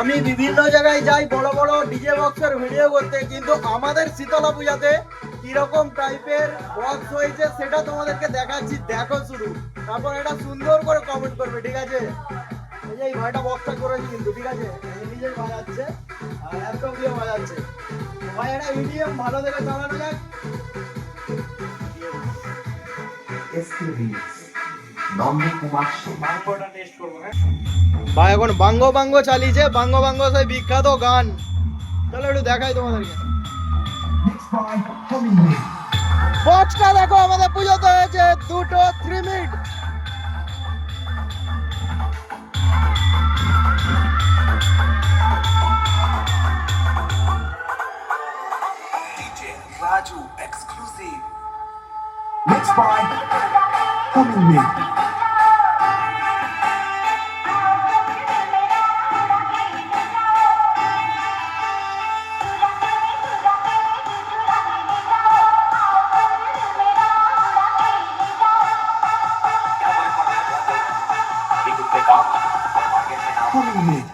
আমি বিভিন্ন জায়গায় যাই বড় বড় ডিজে বক্সের ভিডিও করতে, কিন্তু আমাদের শীতলা পূজাতে কিরকম টাইপের বক্স হয়েছে সেটা তোমাদেরকে দেখাচ্ছি, দেখো শুরু। তারপর এটা সুন্দর করে কমেন্ট করবে, ঠিক আছে? এই যে এই ভাইটা বক্সটা করেছে কিন্তু, ঠিক আছে? এই নিজেই বাজাচ্ছে আর ল্যাপটপ দিয়ে বাজাচ্ছে। ভাই এটা ইডিএম ভালো দেখে চালানো যাক। ভাই এখন বাঙ্গ বাঙ্গ চালিয়েছে, বাঙ্গ বাঙ্গ সেই বিখ্যাত গান। চলো একটু দেখাই তোমাদেরকে। বক্সটা দেখো, আমাদের পুজোতে হয়েছে 2-3 minute. Raju exclusive. Mixed by Coming With. Coming With.